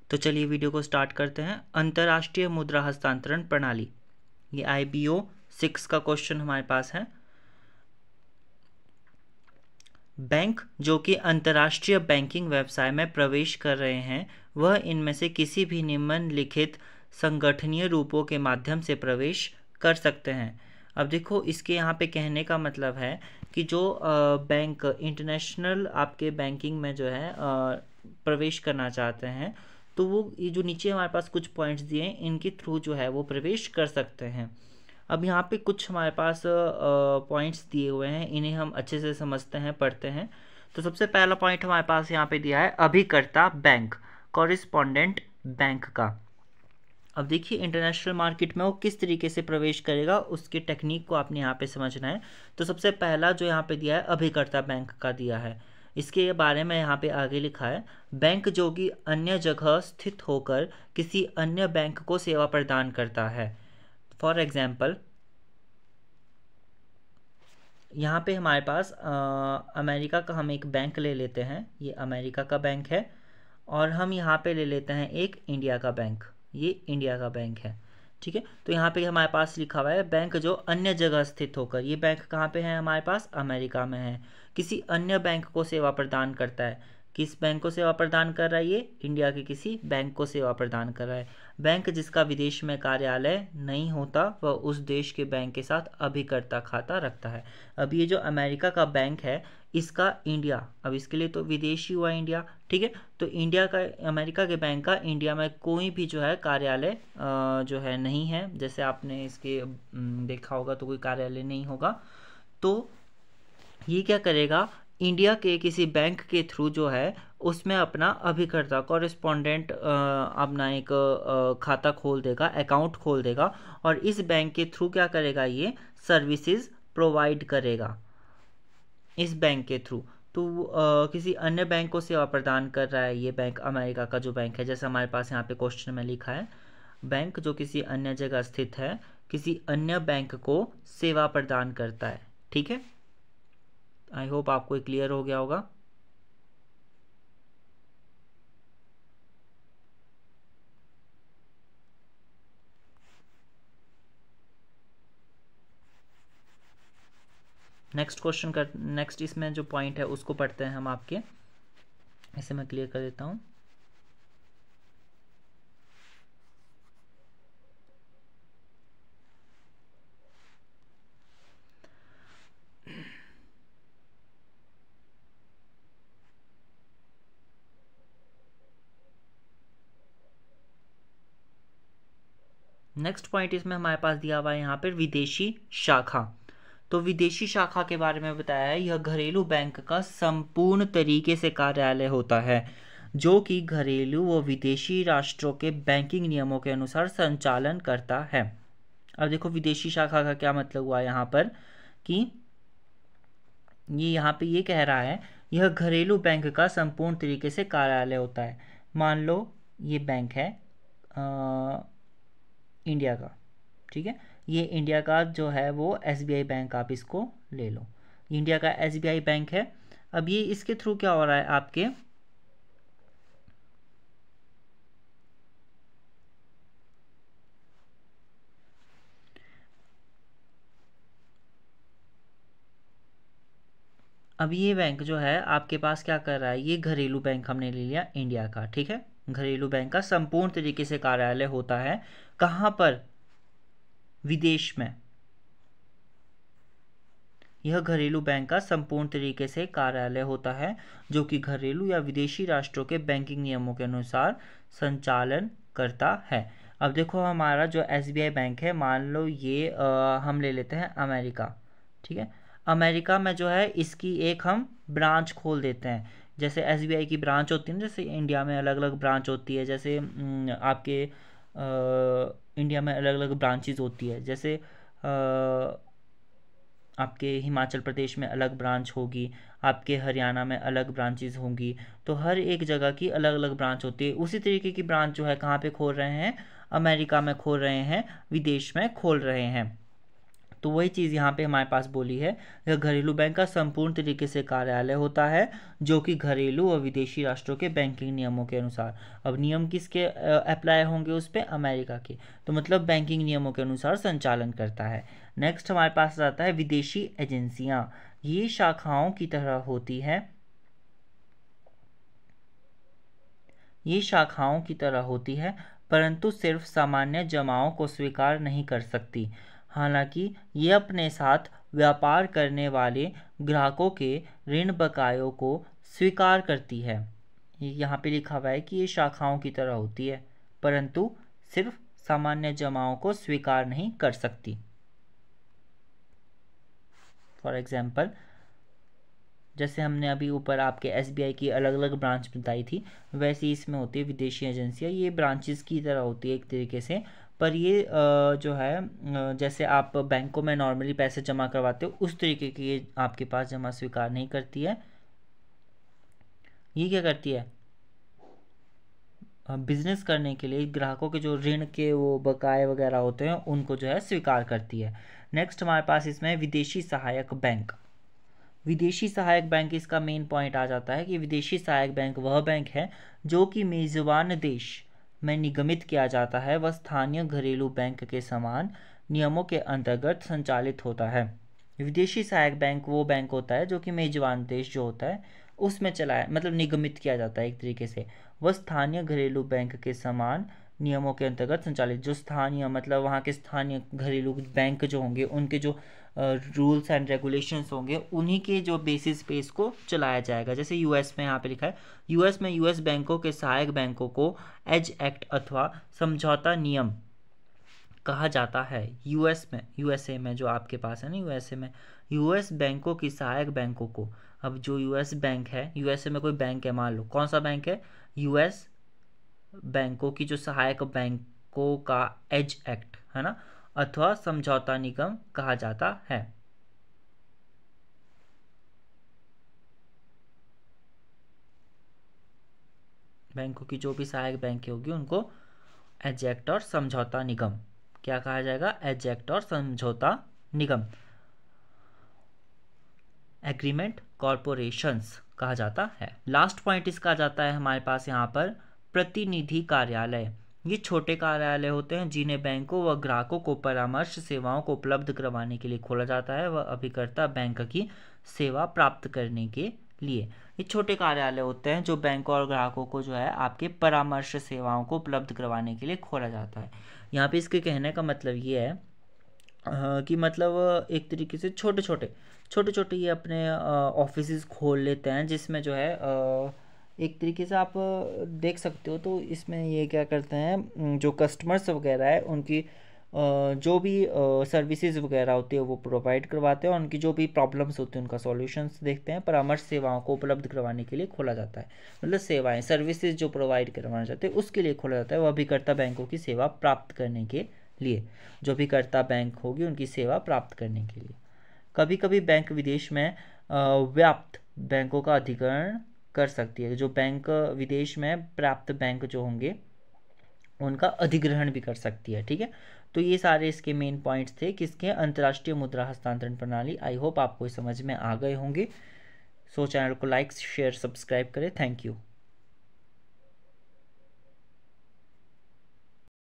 तो चलिए वीडियो को स्टार्ट करते हैं। अंतर्राष्ट्रीय मुद्रा हस्तांतरण प्रणाली, ये IBO 6 का क्वेश्चन हमारे पास है। बैंक जो कि अंतर्राष्ट्रीय बैंकिंग व्यवसाय में प्रवेश कर रहे हैं, वह इनमें से किसी भी निम्नलिखित संगठनीय रूपों के माध्यम से प्रवेश कर सकते हैं। अब देखो, इसके यहाँ पे कहने का मतलब है कि जो बैंक इंटरनेशनल आपके बैंकिंग में जो है प्रवेश करना चाहते हैं, तो वो ये जो नीचे हमारे पास कुछ पॉइंट्स दिए हैं, इनके थ्रू जो है वो प्रवेश कर सकते हैं। अब यहाँ पे कुछ हमारे पास पॉइंट्स दिए हुए हैं, इन्हें हम अच्छे से समझते हैं, पढ़ते हैं। तो सबसे पहला पॉइंट हमारे पास यहाँ पे दिया है अभिकर्ता बैंक, कॉरिस्पोंडेंट बैंक का। अब देखिए, इंटरनेशनल मार्केट में वो किस तरीके से प्रवेश करेगा, उसकी टेक्निक को आपने यहाँ पे समझना है। तो सबसे पहला जो यहाँ पे दिया है अभिकर्ता बैंक का दिया है। इसके बारे में यहाँ पे आगे लिखा है, बैंक जो कि अन्य जगह स्थित होकर किसी अन्य बैंक को सेवा प्रदान करता है। फॉर एग्जाम्पल, यहाँ पे हमारे पास अमेरिका का हम एक बैंक ले लेते हैं, ये अमेरिका का बैंक है। और हम यहाँ पे ले लेते हैं एक इंडिया का बैंक, ये इंडिया का बैंक है। ठीक है, तो यहाँ पे हमारे पास लिखा हुआ है बैंक जो अन्य जगह स्थित होकर, ये बैंक कहाँ पे है, हमारे पास अमेरिका में है, किसी अन्य बैंक को सेवा प्रदान करता है। किस बैंक को सेवा प्रदान कर रहा है, ये इंडिया के किसी बैंक को सेवा प्रदान कर रहा है। बैंक जिसका विदेश में कार्यालय नहीं होता, वह उस देश के बैंक के साथ अभिकर्ता खाता रखता है। अब ये जो अमेरिका का बैंक है, इसका इंडिया, अब इसके लिए तो विदेशी हुआ इंडिया। ठीक है, तो इंडिया का, अमेरिका के बैंक का इंडिया में कोई भी जो है कार्यालय जो है नहीं है। जैसे आपने इसके देखा होगा, तो कोई कार्यालय नहीं होगा। तो ये क्या करेगा, इंडिया के किसी बैंक के थ्रू जो है उसमें अपना अभिकर्ता, कॉरेस्पॉन्डेंट अपना एक खाता खोल देगा, अकाउंट खोल देगा, और इस बैंक के थ्रू क्या करेगा, ये सर्विसेज प्रोवाइड करेगा इस बैंक के थ्रू। तो किसी अन्य बैंक को सेवा प्रदान कर रहा है ये बैंक, अमेरिका का जो बैंक है। जैसे हमारे पास यहाँ पे क्वेश्चन में लिखा है, बैंक जो किसी अन्य जगह स्थित है, किसी अन्य बैंक को सेवा प्रदान करता है। ठीक है, आई होप आपको क्लियर हो गया होगा। नेक्स्ट इसमें जो पॉइंट है उसको पढ़ते हैं हम आपके, इसे मैं क्लियर कर देता हूँ। नेक्स्ट पॉइंट इसमें हमारे पास दिया हुआ है यहाँ पर विदेशी शाखा। तो विदेशी शाखा के बारे में बताया है, यह घरेलू बैंक का संपूर्ण तरीके से कार्यालय होता है, जो कि घरेलू व विदेशी राष्ट्रों के बैंकिंग नियमों के अनुसार संचालन करता है। अब देखो, विदेशी शाखा का क्या मतलब हुआ यहाँ पर, कि ये यहाँ पे ये कह रहा है, यह घरेलू बैंक का संपूर्ण तरीके से कार्यालय होता है। मान लो ये बैंक है इंडिया का, ठीक है, ये इंडिया का जो है वो SBI बैंक, आप इसको ले लो, इंडिया का SBI बैंक है। अब ये इसके थ्रू क्या हो रहा है आपके, अब ये बैंक जो है आपके पास क्या कर रहा है, ये घरेलू बैंक हमने ले लिया इंडिया का। ठीक है, घरेलू बैंक का संपूर्ण तरीके से कार्यालय होता है कहाँ पर, विदेश में। यह घरेलू बैंक का संपूर्ण तरीके से कार्यालय होता है, जो कि घरेलू या विदेशी राष्ट्रों के बैंकिंग नियमों के अनुसार संचालन करता है। अब देखो, हमारा जो SBI बैंक है, मान लो ये हम ले लेते हैं अमेरिका। ठीक है, अमेरिका में जो है इसकी एक हम ब्रांच खोल देते हैं। जैसे SBI की ब्रांच होती है ना, जैसे इंडिया में अलग अलग ब्रांच होती है, जैसे आपके इंडिया में अलग अलग ब्रांचेज होती है। जैसे आपके हिमाचल प्रदेश में अलग ब्रांच होगी, आपके हरियाणा में अलग ब्रांचेज होंगी, तो हर एक जगह की अलग अलग ब्रांच होती है। उसी तरीके की ब्रांच जो है कहाँ पे खोल रहे हैं, अमेरिका में खोल रहे हैं, विदेश में खोल रहे हैं। तो वही चीज़ यहाँ पे हमारे पास बोली है, यह घरेलू बैंक का संपूर्ण तरीके से कार्यालय होता है जो कि घरेलू और विदेशी राष्ट्रों के बैंकिंग नियमों के अनुसार, अब नियम किसके अप्लाई होंगे उस पर, अमेरिका के, तो मतलब बैंकिंग नियमों के अनुसार संचालन करता है। नेक्स्ट हमारे पास आता है विदेशी एजेंसियाँ। ये शाखाओं की तरह होती है, ये शाखाओं की तरह होती है परंतु सिर्फ सामान्य जमाओं को स्वीकार नहीं कर सकती। हालांकि ये अपने साथ व्यापार करने वाले ग्राहकों के ऋण बकायों को स्वीकार करती है। यहाँ पे लिखा हुआ है कि ये शाखाओं की तरह होती है परंतु सिर्फ सामान्य जमाओं को स्वीकार नहीं कर सकती। फॉर एग्जाम्पल, जैसे हमने अभी ऊपर आपके एसबीआई की अलग अलग ब्रांच बताई थी, वैसे ही इसमें होती है विदेशी एजेंसियाँ। ये ब्रांचेस की तरह होती है एक तरीके से, पर ये जो है जैसे आप बैंकों में नॉर्मली पैसे जमा करवाते हो उस तरीके की ये आपके पास जमा स्वीकार नहीं करती है। ये क्या करती है, बिजनेस करने के लिए ग्राहकों के जो ऋण के वो बकाए वगैरह होते हैं उनको जो है स्वीकार करती है। नेक्स्ट हमारे पास इसमें विदेशी सहायक बैंक। विदेशी सहायक बैंक, इसका मेन पॉइंट आ जाता है कि विदेशी सहायक बैंक वह बैंक है जो कि मेज़बान देश में निगमित किया जाता है, वह स्थानीय घरेलू बैंक के समान नियमों के अंतर्गत संचालित होता है। विदेशी सहायक बैंक वो बैंक होता है जो कि मेजबान देश जो होता है उसमें चलाया, मतलब निगमित किया जाता है एक तरीके से। वह स्थानीय घरेलू बैंक के समान नियमों के अंतर्गत संचालित, जो स्थानीय मतलब वहाँ के स्थानीय घरेलू बैंक जो होंगे उनके जो रूल्स एंड रेगुलेशंस होंगे उन्हीं के जो बेसिस पे इसको चलाया जाएगा। जैसे यूएस में यहाँ पे लिखा है, यूएस में यूएस बैंकों के सहायक बैंकों को एज एक्ट अथवा समझौता नियम कहा जाता है। यूएस में, यूएसए में जो आपके पास है ना, यूएसए में यूएस बैंकों की सहायक बैंकों को, अब जो यूएस बैंक है, यूएसए में कोई बैंक है, मान लो कौन सा बैंक है, यूएस बैंकों की जो सहायक बैंकों का एज एक्ट है ना, अथवा समझौता निगम कहा जाता है। बैंकों की जो भी सहायक बैंक होगी उनको एज एक्ट और समझौता निगम क्या कहा जाएगा, एज एक्ट और समझौता निगम, एग्रीमेंट कॉरपोरेशंस कहा जाता है। लास्ट पॉइंट इसका आ जाता है हमारे पास यहाँ पर प्रतिनिधि कार्यालय। ये छोटे कार्यालय होते हैं जिन्हें बैंकों व ग्राहकों को परामर्श सेवाओं को उपलब्ध करवाने के लिए खोला जाता है व अभिकर्ता बैंक की सेवा प्राप्त करने के लिए। ये छोटे कार्यालय होते हैं जो बैंकों और ग्राहकों को जो है आपके परामर्श सेवाओं को उपलब्ध करवाने के लिए खोला जाता है। यहाँ पे इसके कहने का मतलब ये है कि मतलब एक तरीके से छोटे छोटे ये अपने ऑफिसेज खोल लेते हैं जिसमें जो है एक तरीके से आप देख सकते हो। तो इसमें ये क्या करते हैं, जो कस्टमर्स वगैरह है उनकी जो भी सर्विसेज वगैरह होती है वो प्रोवाइड करवाते हैं और उनकी जो भी प्रॉब्लम्स होती हैं उनका सॉल्यूशंस देखते हैं। परामर्श सेवाओं को उपलब्ध करवाने के लिए खोला जाता है, मतलब सेवाएं सर्विसेज जो प्रोवाइड करवाना चाहते हैं उसके लिए खोला जाता है, वह अभिकर्ता बैंकों की सेवा प्राप्त करने के लिए, जो अभिकर्ता बैंक होगी उनकी सेवा प्राप्त करने के लिए। कभी कभी बैंक विदेश में व्याप्त बैंकों का अधिग्रहण कर सकती है, जो बैंक विदेश में प्राप्त बैंक जो होंगे उनका अधिग्रहण भी कर सकती है। ठीक है, तो ये सारे इसके मेन पॉइंट्स थे किसके, अंतर्राष्ट्रीय मुद्रा हस्तांतरण प्रणाली। आई होप आपको समझ में आ गए होंगे। सो चैनल को लाइक शेयर सब्सक्राइब करें। Thank you.